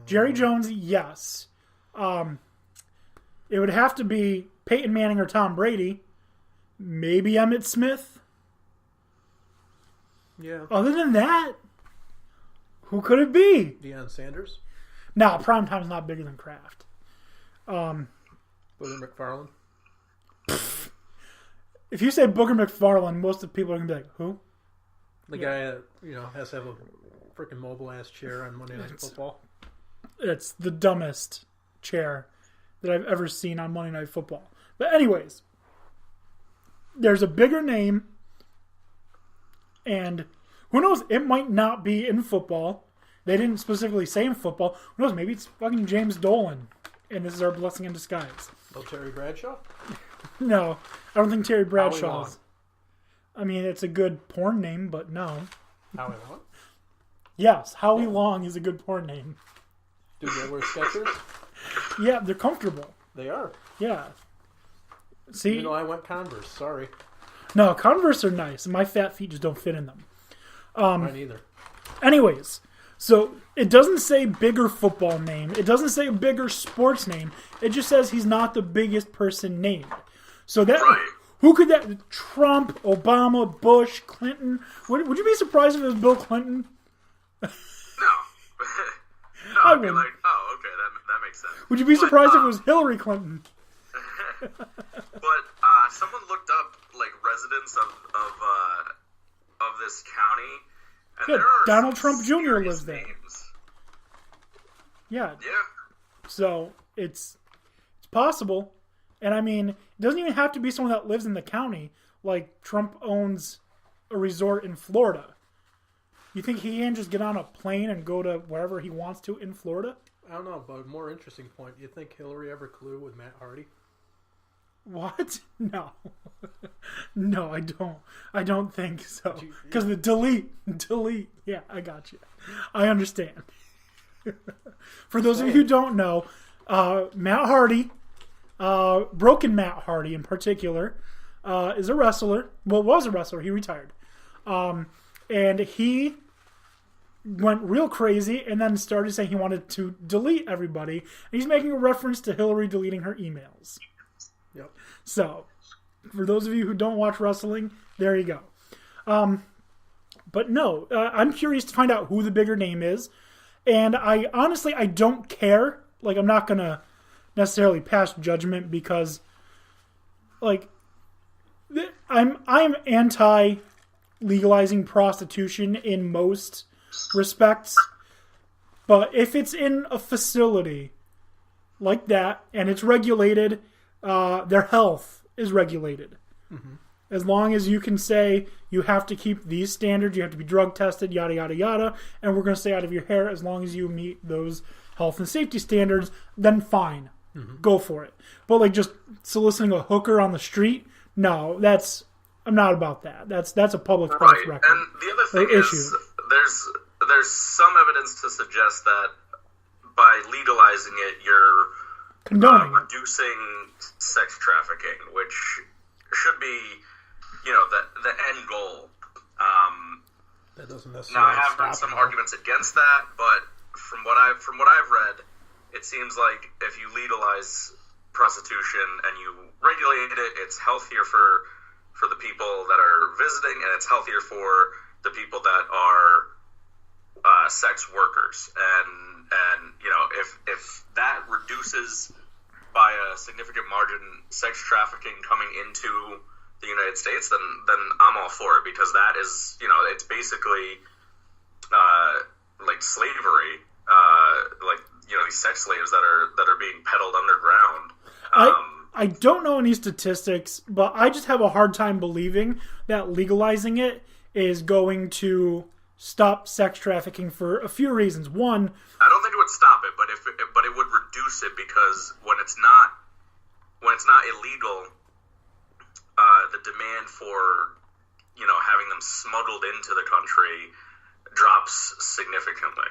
Jerry Jones, yes. It would have to be Peyton Manning or Tom Brady. Maybe Emmitt Smith. Yeah. Other than that, who could it be? Deion Sanders? No, Primetime's not bigger than Kraft. Booger McFarland? If you say Booger McFarland, most of the people are going to be like, who? The guy that, has to have a freaking mobile-ass chair on Monday Night Football. It's the dumbest chair that I've ever seen on Monday Night Football. But anyways, there's a bigger name, and who knows, it might not be in football. They didn't specifically say in football. Who knows, maybe it's fucking James Dolan, and this is our blessing in disguise. Oh, Terry Bradshaw? No, I don't think Terry Bradshaw. Howie Long. I mean, it's a good porn name, but no. Howie Long? Yes, Howie Long is a good porn name. Do they wear Skechers? Yeah, they're comfortable. They are. Yeah. See? Even though I went Converse, sorry. No, Converse are nice. My fat feet just don't fit in them. Mine either. Anyways, so it doesn't say bigger football name. It doesn't say bigger sports name. It just says he's not the biggest person named. So that who could that? Trump, Obama, Bush, Clinton. Would you be surprised if it was Bill Clinton? No. No, I'd be like, oh, okay, that makes sense. Would you be surprised if it was Hillary Clinton? But someone looked up like residents of this county, and there are Donald Trump Jr. lives there. Names. Yeah. Yeah. So it's possible, and I mean, it doesn't even have to be someone that lives in the county. Like Trump owns a resort in Florida. You think he can just get on a plane and go to wherever he wants to in Florida? I don't know, but a more interesting point. You think Hillary ever colluded with Matt Hardy? What? No. No, I don't. I don't think so. Because the delete. Yeah, I got you. I understand. For those of you who don't know, Matt Hardy, Broken Matt Hardy in particular, is a wrestler. Well, was a wrestler. He retired. And he went real crazy and then started saying he wanted to delete everybody. And he's making a reference to Hillary deleting her emails. Yep. So, for those of you who don't watch wrestling, there you go. But no, I'm curious to find out who the bigger name is. And I don't care. Like, I'm not going to necessarily pass judgment because, like, I'm anti legalizing prostitution in most respects, but if it's in a facility like that and it's regulated, their health is regulated. Mm-hmm. As long as you can say you have to keep these standards, you have to be drug tested, yada yada yada, and we're going to stay out of your hair as long as you meet those health and safety standards, then fine. Mm-hmm. Go for it. But like just soliciting a hooker on the street, no, I'm not about that. That's a public health record. And the other thing is, there's some evidence to suggest that by legalizing it, you're condoning reducing sex trafficking, which should be, the end goal. That doesn't necessarily. Now, I have heard some arguments against that, but from what I've read, it seems like if you legalize prostitution and you regulate it, it's healthier for the people that are visiting, and it's healthier for the people that are sex workers. And if that reduces by a significant margin sex trafficking coming into the United States, then I'm all for it, because that is, it's basically like slavery, these sex slaves that are being peddled underground. I don't know any statistics, but I just have a hard time believing that legalizing it is going to stop sex trafficking for a few reasons. One, I don't think it would stop it, but it would reduce it, because when it's not illegal, the demand for having them smuggled into the country drops significantly.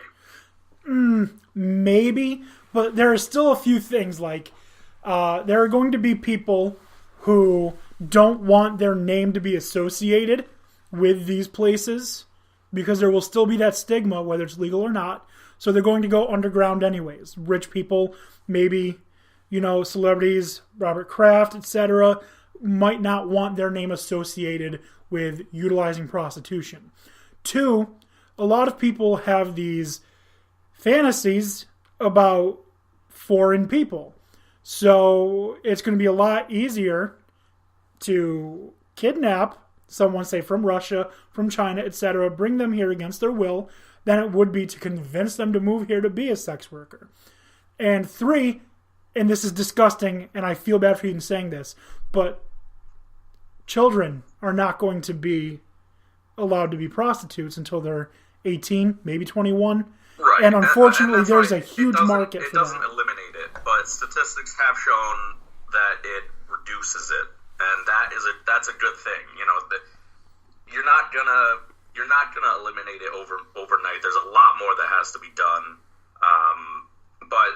Maybe, but there are still a few things like there are going to be people who don't want their name to be associated with these places because there will still be that stigma, whether it's legal or not. So they're going to go underground anyways. Rich people, maybe, celebrities, Robert Kraft, etc., might not want their name associated with utilizing prostitution. 2, a lot of people have these fantasies about foreign people. So it's going to be a lot easier to kidnap someone, say from Russia, from China, etc., bring them here against their will, than it would be to convince them to move here to be a sex worker. And 3, and this is disgusting, and I feel bad for even saying this, but children are not going to be allowed to be prostitutes until they're 18, maybe 21. Right. And unfortunately, and there's right. a huge market for that. It doesn't eliminate it, but statistics have shown that it reduces it, and that's a good thing. You're not gonna eliminate it overnight. There's a lot more that has to be done, but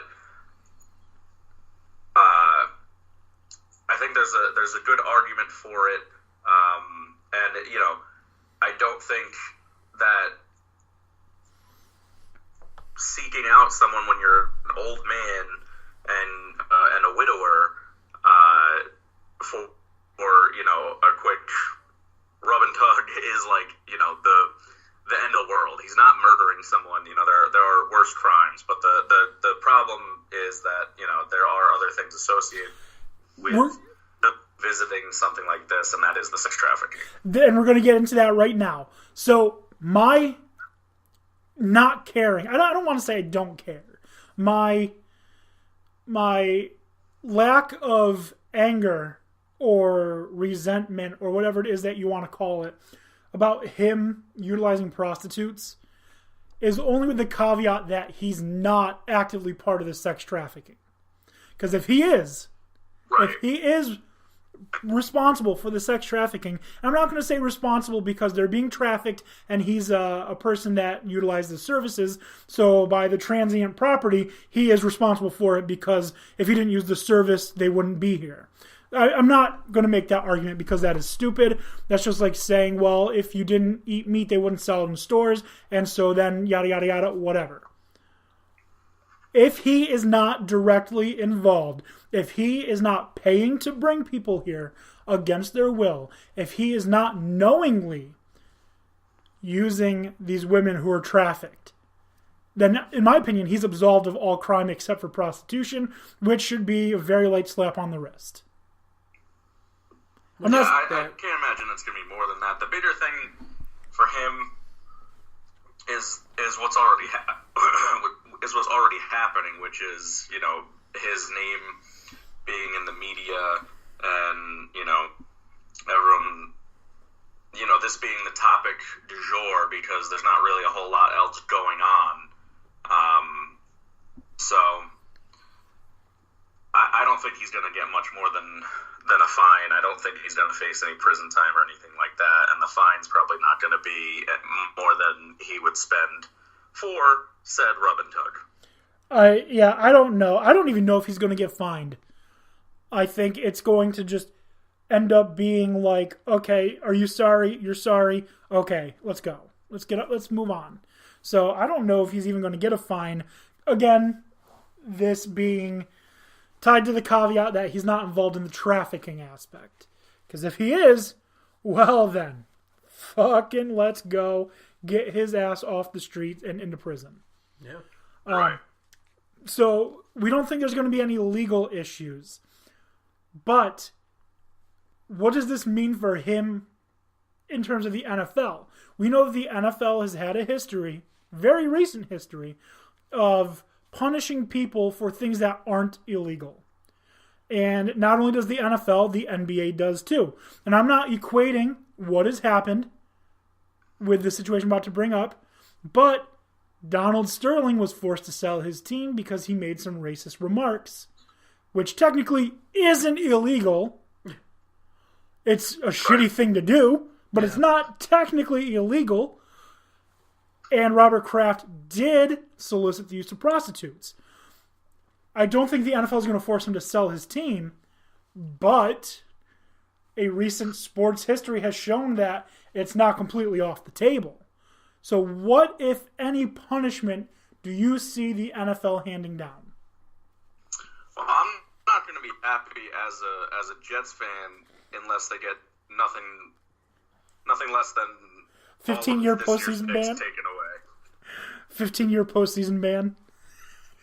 I think there's a good argument for it, and I don't think that seeking out someone when you're an old man and a widower for a quick rub and tug is the end of the world. He's not murdering someone. There are worse crimes, but the problem is that there are other things associated with visiting something like this, and that is the sex trafficking. And we're going to get into that right now. So my not caring, I don't want to say I don't care. My lack of anger or resentment or whatever it is that you want to call it about him utilizing prostitutes is only with the caveat that he's not actively part of the sex trafficking. Because if he is, right. If he is responsible for the sex trafficking, I'm not going to say responsible because they're being trafficked and he's a person that utilizes the services, so by the transient property, he is responsible for it because if he didn't use the service, they wouldn't be here. I'm not going to make that argument because that is stupid. That's just like saying, well, if you didn't eat meat, they wouldn't sell it in stores, and so then yada, yada, yada, whatever. If he is not directly involved, if he is not paying to bring people here against their will, if he is not knowingly using these women who are trafficked, then, in my opinion, he's absolved of all crime except for prostitution, which should be a very light slap on the wrist. I can't imagine it's going to be more than that. The bigger thing for him is what's already happening, which is his name being in the media and everyone this being the topic du jour because there's not really a whole lot else going on. So I don't think he's going to get much more than a fine. I don't think he's going to face any prison time or anything like that, and the fine's probably not going to be more than he would spend for said rub and tug. I don't know. I don't even know if he's going to get fined. I think it's going to just end up being like, okay, are you sorry? You're sorry. Okay, let's go. Let's move on. So I don't know if he's even going to get a fine. Again, this being tied to the caveat that he's not involved in the trafficking aspect. Because if he is, well then, fucking let's go get his ass off the streets and into prison. Yeah. Right. So we don't think there's going to be any legal issues. But what does this mean for him in terms of the NFL? We know that the NFL has had a history, very recent history, of punishing people for things that aren't illegal. And not only does the NFL, the NBA does too. And I'm not equating what has happened with the situation I'm about to bring up, but Donald Sterling was forced to sell his team because he made some racist remarks, which technically isn't illegal. It's a shitty thing to do, but it's not technically illegal. And Robert Kraft did solicit the use of prostitutes. I don't think the NFL is going to force him to sell his team, but a recent sports history has shown that it's not completely off the table. So what, if any, punishment do you see the NFL handing down? Well, I'm not going to be happy as a Jets fan unless they get nothing less than 15-year all of this year's postseason picks ban? taken away. 15-year postseason ban?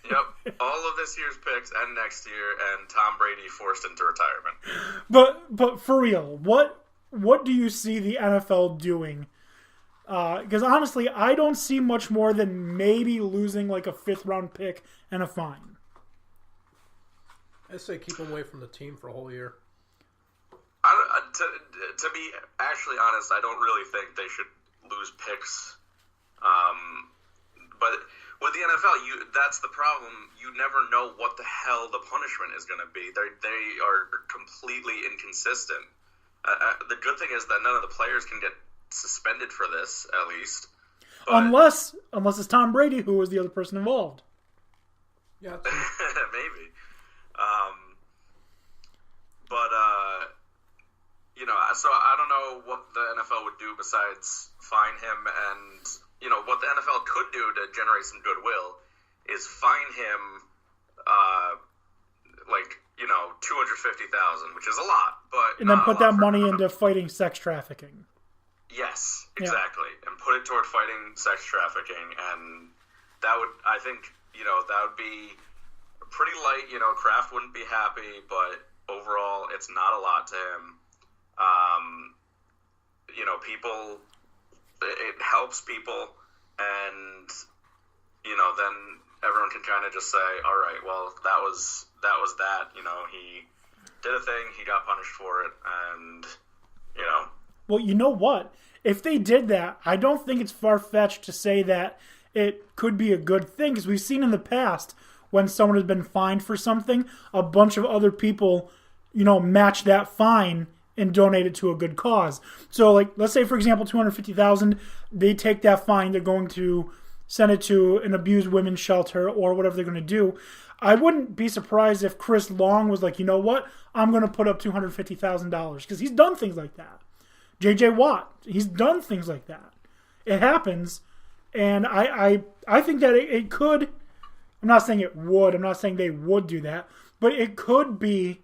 Yep, all of this year's picks and next year, and Tom Brady forced into retirement. But for real, what do you see the NFL doing? Because honestly, I don't see much more than maybe losing like a 5th-round pick and a fine. I say keep him away from the team for a whole year. To be actually honest, I don't really think they should lose picks. But with the NFL, that's the problem. You never know what the hell the punishment is going to be. They are completely inconsistent. The good thing is that none of the players can get suspended for this, at least. But, Unless it's Tom Brady who was the other person involved. Yeah, maybe. So I don't know what the NFL would do besides fine him, and what the NFL could do to generate some goodwill is fine him, $250,000, which is a lot, but And then put that money into fighting sex trafficking. Yes, exactly, and put it toward fighting sex trafficking, and that would, I think, that would be pretty light. Kraft wouldn't be happy, but overall, it's not a lot to him. People, it helps people, and then everyone can kind of just say, all right, well, that was that. He did a thing, he got punished for it, and Well, you know what? If they did that, I don't think it's far-fetched to say that it could be a good thing, because we've seen in the past when someone has been fined for something, a bunch of other people, match that fine and donate it to a good cause. So, let's say, for example, $250,000, they take that fine, they're going to send it to an abused women's shelter or whatever they're going to do. I wouldn't be surprised if Chris Long was like, you know what, I'm going to put up $250,000, because he's done things like that. J.J. Watt, he's done things like that. It happens, and I think that it could, I'm not saying it would, I'm not saying they would do that, but it could be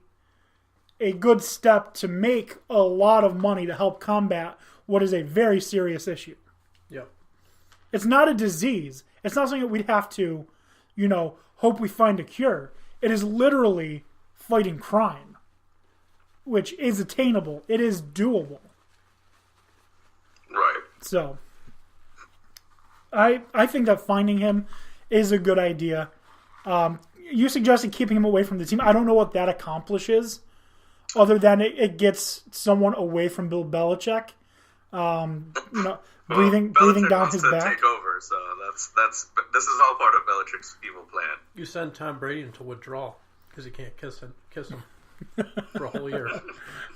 a good step to make a lot of money to help combat what is a very serious issue. Yep. It's not a disease. It's not something that we'd have to, hope we find a cure. It is literally fighting crime, which is attainable. It is doable. right. So, I think that finding him is a good idea. You suggested keeping him away from the team. I don't know what that accomplishes, other than it gets someone away from Bill Belichick. Breathing down his back. Take over, so that's this is all part of Belichick's evil plan. You send Tom Brady into withdrawal because he can't kiss him for a whole year.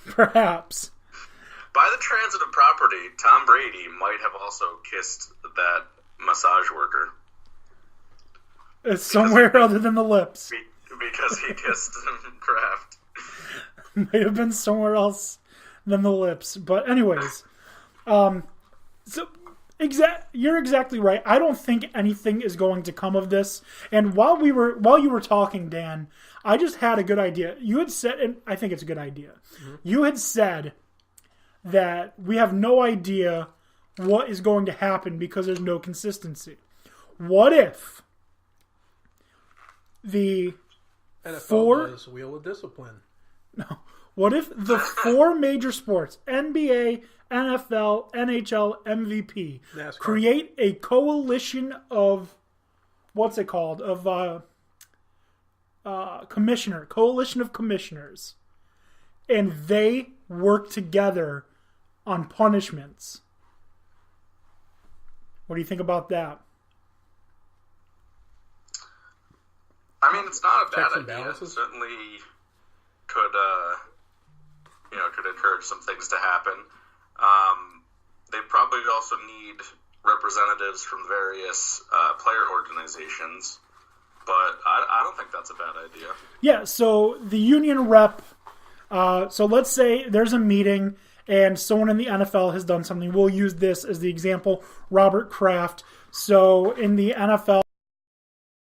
Perhaps. By the transitive property, Tom Brady might have also kissed that massage worker. It's somewhere other than the lips. Because he kissed Kraft. Might have been somewhere else than the lips. But anyways, you're exactly right. I don't think anything is going to come of this. And while you were talking, Dan, I just had a good idea. You had said, and I think it's a good idea. Mm-hmm. You had said that we have no idea what is going to happen because there's no consistency. What if the NFL does Wheel of Discipline? No. What if the 4 major sports, NBA, NFL, NHL, MVP, NASCAR, create a coalition of, what's it called? Of coalition of commissioners, and they work together on punishments? What do you think about that? I mean, it's not a bad Checks and idea. It balances? certainly could encourage some things to happen. They probably also need representatives from various player organizations, but I don't think that's a bad idea. Yeah, so the union rep, so let's say there's a meeting and someone in the NFL has done something. We'll use this as the example, Robert Kraft. So in the NFL,